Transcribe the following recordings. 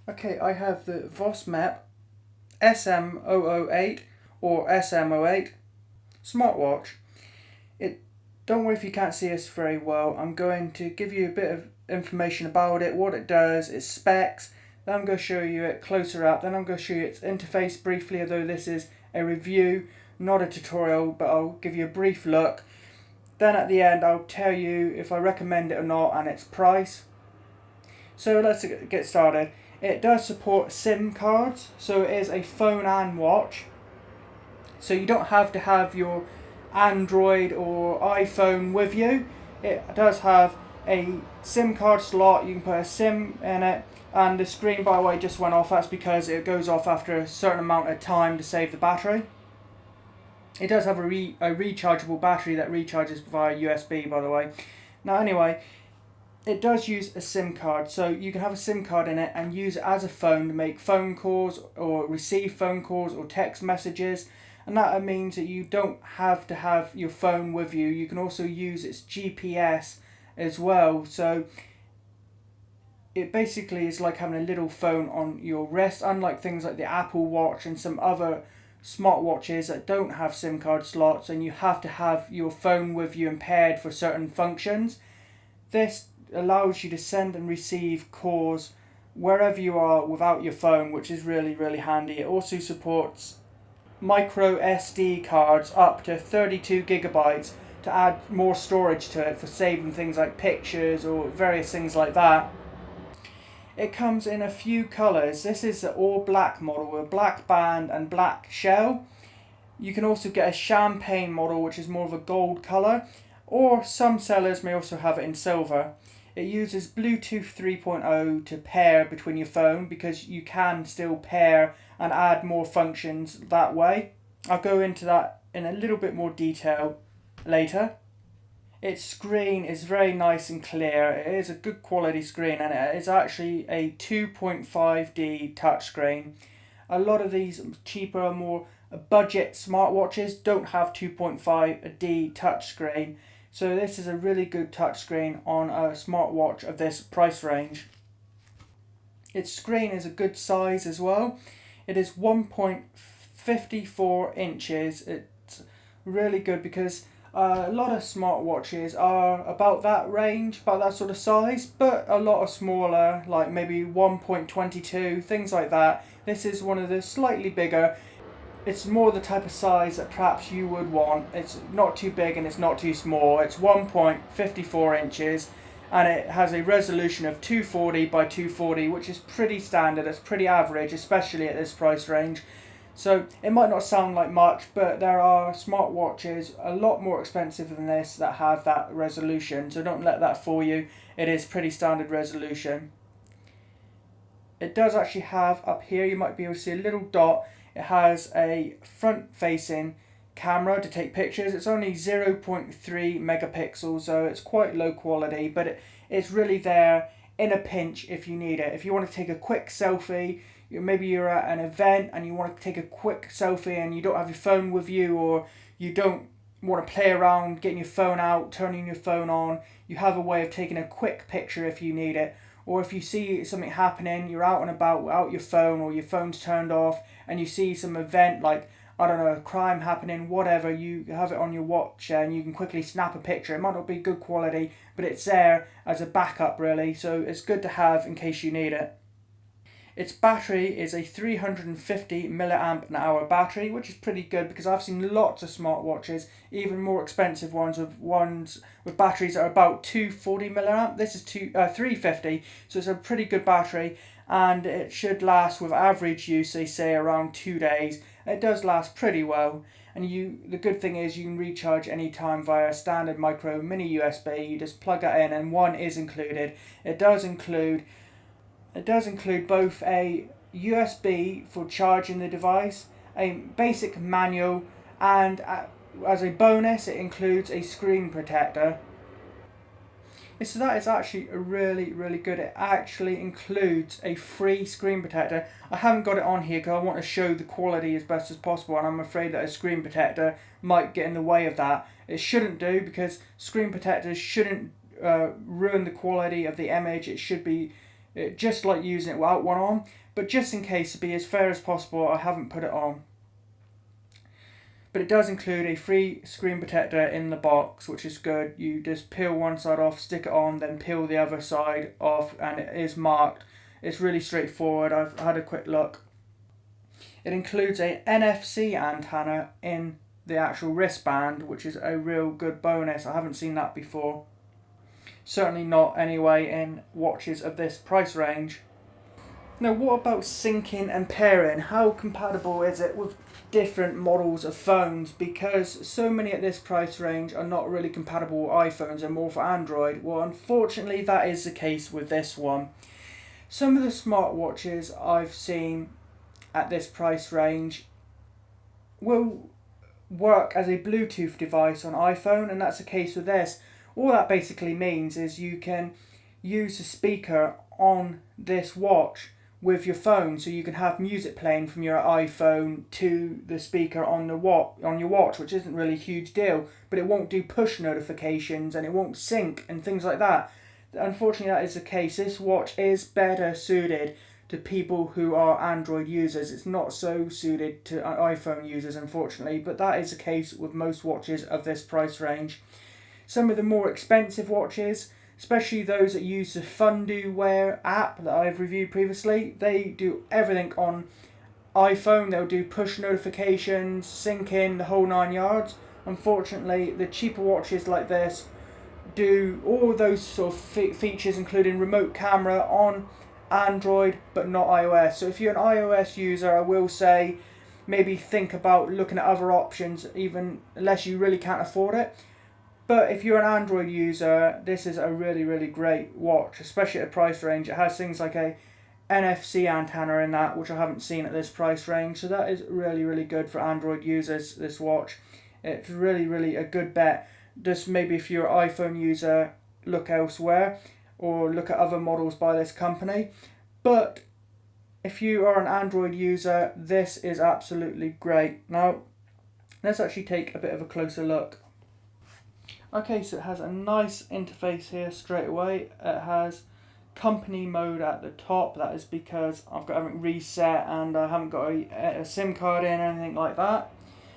Okay, I have the VOSMEP SM008 or SM08 smartwatch. It Don't worry if you can't see us very well. I'm going to give you a bit of information about it, what it does, its specs. Then I'm going to show you it closer up. Then I'm going to show you its interface briefly, although this is a review, not a tutorial, but I'll give you a brief look. Then at the end I'll tell you if I recommend it or not and its price. So let's get started. It does support SIM cards, so it is a phone and watch. So you don't have to have your Android or iPhone with you. It does have a SIM card slot. You can put a SIM in it, and the screen, by the way, just went off. That's because it goes off after a certain amount of time to save the battery. It does have a rechargeable battery that recharges via USB, by the way. Now, anyway, it does use a SIM card, so you can have a SIM card in it and use it as a phone to make phone calls or receive phone calls or text messages. And that means that you don't have to have your phone with you. You can also use its GPS as well. So it basically is like having a little phone on your wrist, unlike things like the Apple Watch and some other smartwatches that don't have SIM card slots and you have to have your phone with you and paired for certain functions. This allows you to send and receive calls wherever you are without your phone, which is really, really handy. It also supports micro SD cards up to 32 gigabytes to add more storage to it for saving things like pictures or various things like that. It comes in a few colours. This is the all black model with a black band and black shell. You can also get a champagne model, which is more of a gold colour, or some sellers may also have it in silver. It uses Bluetooth 3.0 to pair between your phone because you can still pair and add more functions that way. I'll go into that in a little bit more detail later. Its screen is very nice and clear. It is a good quality screen and it is actually a 2.5D touchscreen. A lot of these cheaper, more budget smartwatches don't have 2.5D touchscreen. So this is a really good touchscreen on a smartwatch of this price range. Its screen is a good size as well. It is 1.54 inches. It's really good because a lot of smartwatches are about that range, about that sort of size, but a lot of smaller, like maybe 1.22, things like that. This is one of the slightly bigger. It's more the type of size that perhaps you would want. It's not too big and it's not too small. It's 1.54 inches and it has a resolution of 240 by 240, which is pretty standard. It's pretty average, especially at this price range. So it might not sound like much, but there are smartwatches a lot more expensive than this that have that resolution. So don't let that fool you. It is pretty standard resolution. It does actually have up here, you might be able to see a little dot. It has a front facing camera to take pictures. It's only 0.3 megapixels, so it's quite low quality, but it's really there in a pinch if you need it. If you want to take a quick selfie, maybe you're at an event and you want to take a quick selfie and you don't have your phone with you, or you don't want to play around getting your phone out, turning your phone on, you have a way of taking a quick picture if you need it. Or if you see something happening, you're out and about without your phone or your phone's turned off and you see some event like, I don't know, a crime happening, whatever, you have it on your watch and you can quickly snap a picture. It might not be good quality, but it's there as a backup really, so it's good to have in case you need it. Its battery is a 350 milliamp an hour battery, which is pretty good because I've seen lots of smartwatches, even more expensive ones with batteries that are about 240 milliamp. This is 350, so it's a pretty good battery, and it should last with average use, they say, around 2 days. It does last pretty well, and the good thing is you can recharge anytime via a standard micro mini USB. You just plug it in, and one is included. It does include both a USB for charging the device, a basic manual, and as a bonus, it includes a screen protector. So that is actually really, really good. It actually includes a free screen protector. I haven't got it on here because I want to show the quality as best as possible, and I'm afraid that a screen protector might get in the way of that. It shouldn't do because screen protectors shouldn't ruin the quality of the image. It should be just like using it without one on, but just in case, to be as fair as possible, I haven't put it on. But it does include a free screen protector in the box, which is good. You just peel one side off, stick it on, then peel the other side off, and it is marked. It's really straightforward. I've had a quick look. It includes a NFC antenna in the actual wristband, which is a real good bonus. I haven't seen that before. Certainly not anyway in watches of this price range. Now, what about syncing and pairing? How compatible is it with different models of phones? Because so many at this price range are not really compatible with iPhones and more for Android. Well, unfortunately, that is the case with this one. Some of the smartwatches I've seen at this price range will work as a Bluetooth device on iPhone, and that's the case with this. All that basically means is you can use the speaker on this watch with your phone, so you can have music playing from your iPhone to the speaker on your watch, which isn't really a huge deal, but it won't do push notifications and it won't sync and things like that. Unfortunately, that is the case. This watch is better suited to people who are Android users. It's not so suited to iPhone users, unfortunately, but that is the case with most watches of this price range. Some of the more expensive watches, especially those that use the Fundowear app that I've reviewed previously, they do everything on iPhone. They'll do push notifications, syncing, the whole 9 yards. Unfortunately, the cheaper watches like this do all those sort of features, including remote camera on Android but not iOS. So if you're an iOS user, I will say maybe think about looking at other options, even unless you really can't afford it. But if you're an Android user, this is a really, really great watch, especially at a price range. It has things like a NFC antenna in that, which I haven't seen at this price range. So that is really, really good for Android users, this watch. It's really, really a good bet. Just maybe if you're an iPhone user, look elsewhere or look at other models by this company. But if you are an Android user, this is absolutely great. Now, let's actually take a bit of a closer look. Okay, so it has a nice interface here straight away. It has company mode at the top. That is because I've got everything reset and I haven't got a SIM card in or anything like that.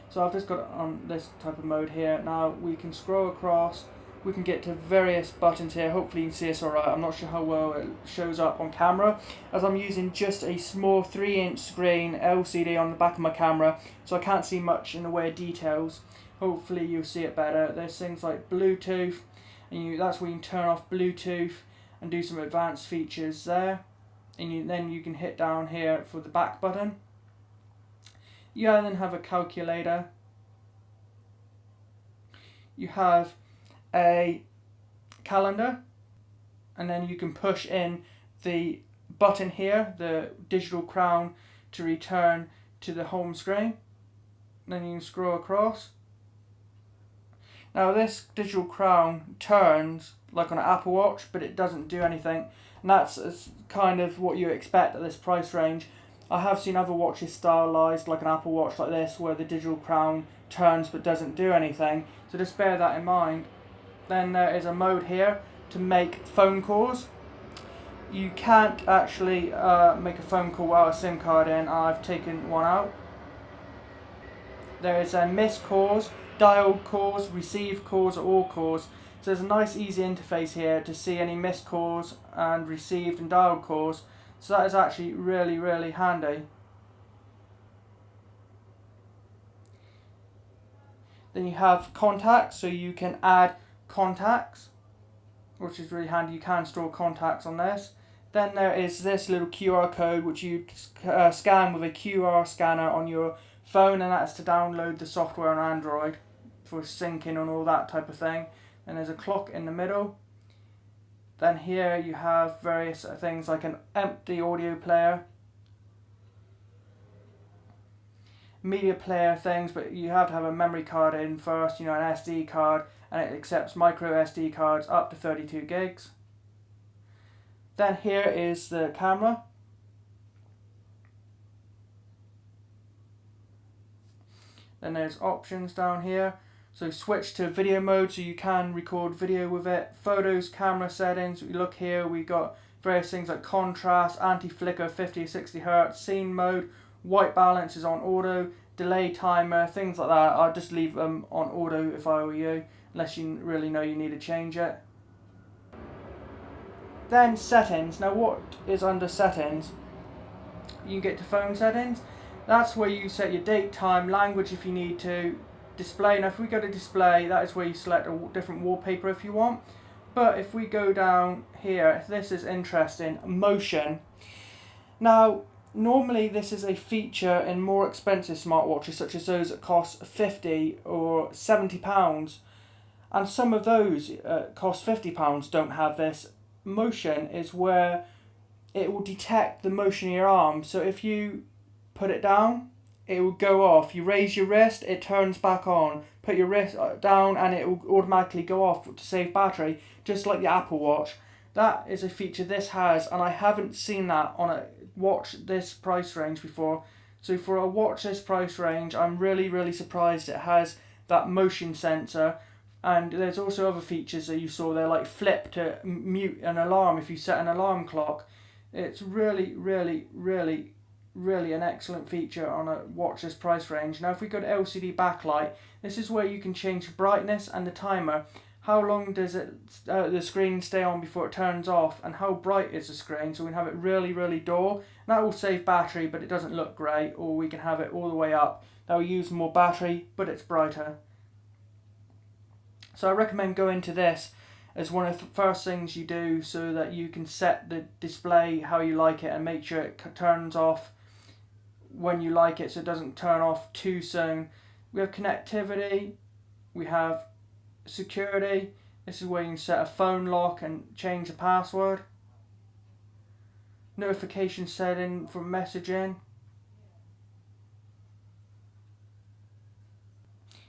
So I've just got it on this type of mode here. Now we can scroll across. We can get to various buttons here. Hopefully you can see us alright. I'm not sure how well it shows up on camera, as I'm using just a small 3-inch screen LCD on the back of my camera, so I can't see much in the way of details. Hopefully you'll see it better. There's things like Bluetooth, and that's where you can turn off Bluetooth and do some advanced features there. And then you can hit down here for the back button. You then have a calculator. You have a calendar, and then you can push in the button here, the digital crown, to return to the home screen. Then you can scroll across. Now this digital crown turns like on an Apple Watch, but it doesn't do anything, and that's kind of what you expect at this price range. I have seen other watches stylized like an Apple Watch like this, where the digital crown turns but doesn't do anything, so just bear that in mind. Then there is a mode here to make phone calls. You can't actually make a phone call without a SIM card in. I've taken one out. There is a missed calls, dialed calls, received calls, or all calls. So there's a nice easy interface here to see any missed calls and received and dialed calls. So that is actually really, really handy. Then you have contacts, so you can add contacts, which is really handy. You can store contacts on this. Then there is this little QR code, which you scan with a QR scanner on your phone, and that's to download the software on Android for syncing and all that type of thing. And there's a clock in the middle. Then here you have various things like an empty audio player, media player things, but you have to have a memory card in first, an SD card, and it accepts micro SD cards up to 32 gigs. Then here is the camera. Then there's options down here. So switch to video mode, so you can record video with it. Photos, camera settings. We look here, we got various things like contrast, anti-flicker 50 or 60 Hz, scene mode, white balance is on auto, delay timer, things like that. I'll just leave them on auto if I were you, unless you really know you need to change it. Then settings. Now what is under settings? You can get to phone settings. That's where you set your date, time, language if you need to, display. Now if we go to display, that is where you select a different wallpaper if you want. But if we go down here, this is interesting, motion. Now normally this is a feature in more expensive smartwatches, such as those that cost £50 or £70, and some of those cost £50 don't have this. Motion is where it will detect the motion of your arm. So if you put it down, it will go off. You raise your wrist, it turns back on. Put your wrist down and it will automatically go off to save battery, just like the Apple Watch. That is a feature this has, and I haven't seen that on a watch this price range before. So for a watch this price range, I'm really surprised it has that motion sensor. And there's also other features that you saw there, like flip to mute an alarm if you set an alarm clock. It's really an excellent feature on a watch this price range. Now if we go to LCD backlight, this is where you can change the brightness and the timer. How long does the screen stay on before it turns off, and how bright is the screen, so we can have it really dull. That will save battery, but it doesn't look great. Or we can have it all the way up. That will use more battery, but it's brighter. So I recommend going to this as one of the first things you do, so that you can set the display how you like it and make sure it turns off when you like it, so it doesn't turn off too soon. We have connectivity, we have security. This is where you can set a phone lock and change the password. Notification setting for messaging.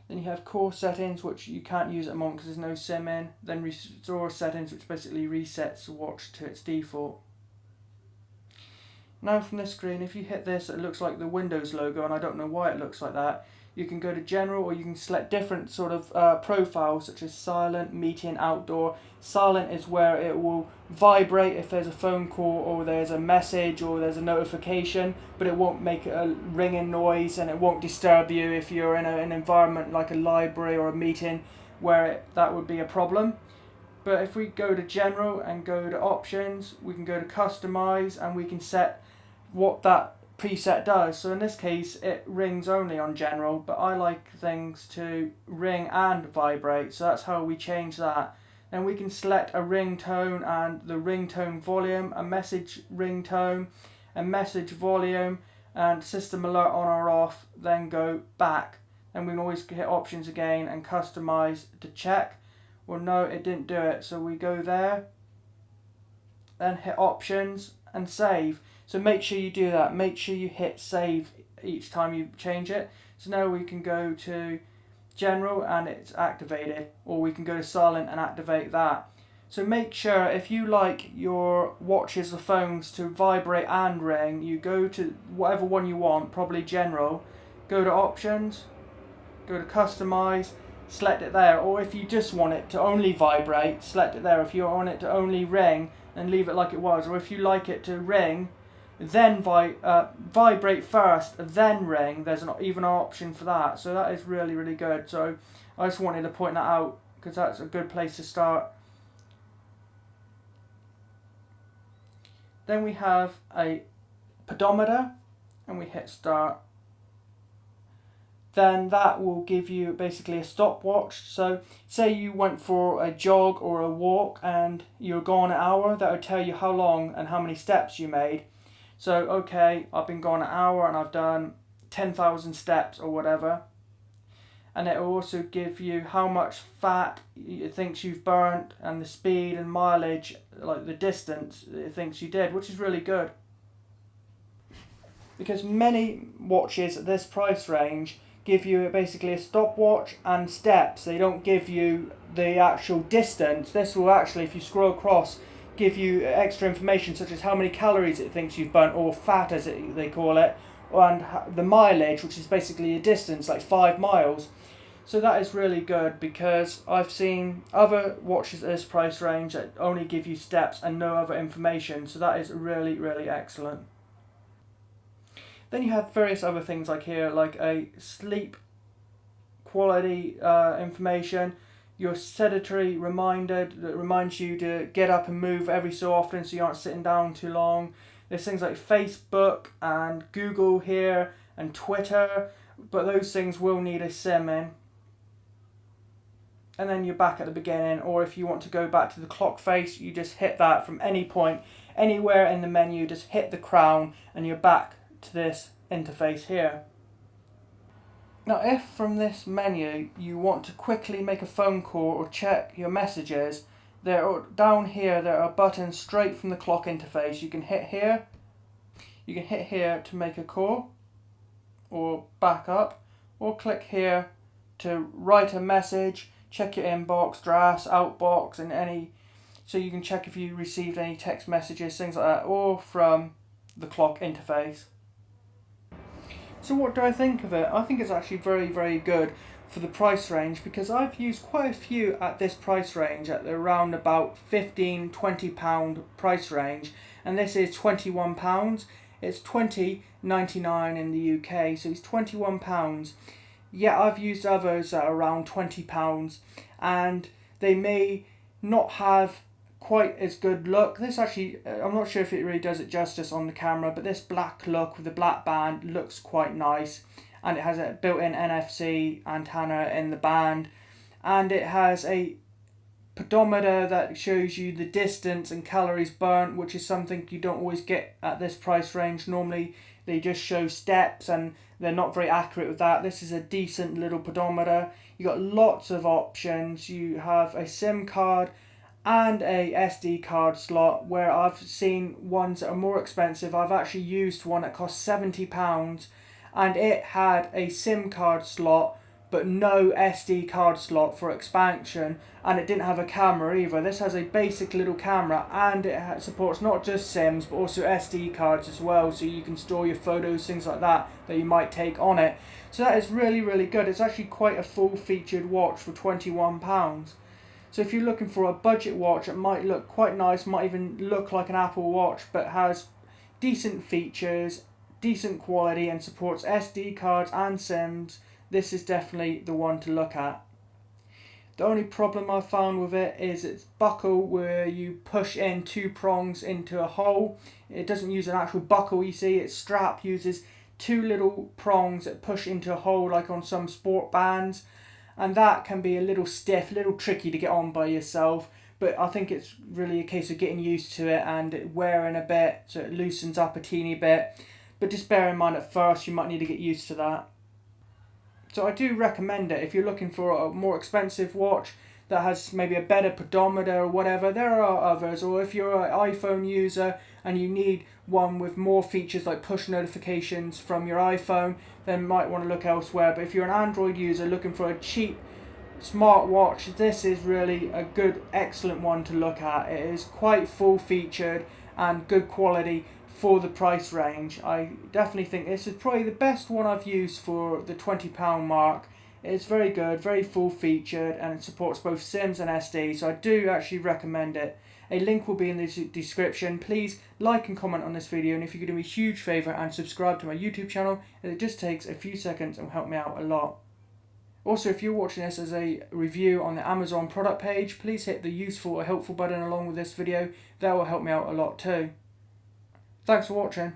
Then you have core settings, which you can't use at the moment because there's no SIM in. Then restore settings, which basically resets the watch to its default. Now from this screen, if you hit this, it looks like the Windows logo, and I don't know why it looks like that. You can go to general, or you can select different sort of profiles, such as silent, meeting, outdoor. Silent is where it will vibrate if there's a phone call or there's a message or there's a notification, but it won't make a ringing noise, and it won't disturb you if you're in an environment like a library or a meeting where that would be a problem. But if we go to general and go to options, we can go to customize, and we can set what that preset does. So in this case it rings only on general, but I like things to ring and vibrate, so that's how we change that. Then we can select a ringtone and the ringtone volume, a message ringtone, a message volume, and system alert on or off. Then go back, and we can always hit options again and customize to check. Well, no, it didn't do it, so we go there, then hit options and save. So make sure you do that. Make sure you hit save each time you change it. So now we can go to general and it's activated, or we can go to silent and activate that. So make sure, if you like your watches or phones to vibrate and ring, you go to whatever one you want, probably general, go to options, go to customize, select it there. Or if you just want it to only vibrate, select it there. If you want it to only ring, then leave it like it was. Or if you like it to ring, then vibrate first, then ring. There's even an option for that, so that is really good. So I just wanted to point that out because that's a good place to start. Then we have a pedometer, and we hit start. Then that will give you basically a stopwatch. So say you went for a jog or a walk and you're gone an hour, that would tell you how long and how many steps you made. So, okay, I've been gone an hour and I've done 10,000 steps or whatever. And it will also give you how much fat it thinks you've burnt, and the speed and mileage, like the distance it thinks you did, which is really good. Because many watches at this price range give you basically a stopwatch and steps. They don't give you the actual distance. This will actually, if you scroll across, give you extra information such as how many calories it thinks you've burnt, or fat as they call it, and the mileage, which is basically a distance, like 5 miles. So that is really good, because I've seen other watches at this price range that only give you steps and no other information. So that is really, really excellent. Then you have various other things like here, like a sleep quality information, your sedentary reminder that reminds you to get up and move every so often so you aren't sitting down too long. There's things like Facebook and Google here and Twitter, but those things will need a SIM in. And then you're back at the beginning, or if you want to go back to the clock face, you just hit that from any point, anywhere in the menu, just hit the crown and you're back to this interface here. Now if from this menu you want to quickly make a phone call or check your messages, down here there are buttons straight from the clock interface. You can hit here to make a call or back up, or click here to write a message, check your inbox, drafts, outbox, and any, so you can check if you received any text messages, things like that, or from the clock interface. So what do I think of it? I think it's actually very, very good for the price range, because I've used quite a few at this price range, at around about £15–20 price range, and this is £21. It's $20.99 in the UK, so it's £21. Yeah, I've used others at around £20, and they may not have quite as good look. This actually, I'm not sure if it really does it justice on the camera, but this black look with the black band looks quite nice, and it has a built-in NFC antenna in the band, and it has a pedometer that shows you the distance and calories burnt, which is something you don't always get at this price range. Normally they just show steps and they're not very accurate with that. This is a decent little pedometer. You got lots of options. You have a SIM card and a SD card slot, where I've seen ones that are more expensive. I've actually used one that cost £70, and it had a SIM card slot but no SD card slot for expansion, and it didn't have a camera either. This has a basic little camera, and it supports not just SIMs but also SD cards as well, so you can store your photos, things like that you might take on it. So that is really, really good. It's actually quite a full featured watch for £21. So if you're looking for a budget watch, it might look quite nice, might even look like an Apple Watch, but has decent features, decent quality, and supports SD cards and SIMs, this is definitely the one to look at. The only problem I found with it is its buckle, where you push in two prongs into a hole. It doesn't use an actual buckle, you see. Its strap uses two little prongs that push into a hole like on some sport bands, and that can be a little stiff, a little tricky to get on by yourself. But I think it's really a case of getting used to it and it wearing a bit, so it loosens up a teeny bit. But just bear in mind at first you might need to get used to that. So I do recommend it if you're looking for a more expensive watch that has maybe a better pedometer or whatever. There are others, or if you're an iPhone user and you need one with more features like push notifications from your iPhone, then you might want to look elsewhere. But if you're an Android user looking for a cheap smartwatch, this is really a good, excellent one to look at. It is quite full featured and good quality for the price range. I definitely think this is probably the best one I've used for the £20 mark. It's very good, very full featured, and it supports both SIMs and SD, so I do actually recommend it. A link will be in the description. Please like and comment on this video, and if you could do me a huge favour and subscribe to my YouTube channel, it just takes a few seconds and will help me out a lot. Also, if you're watching this as a review on the Amazon product page, please hit the useful or helpful button along with this video. That will help me out a lot too. Thanks for watching.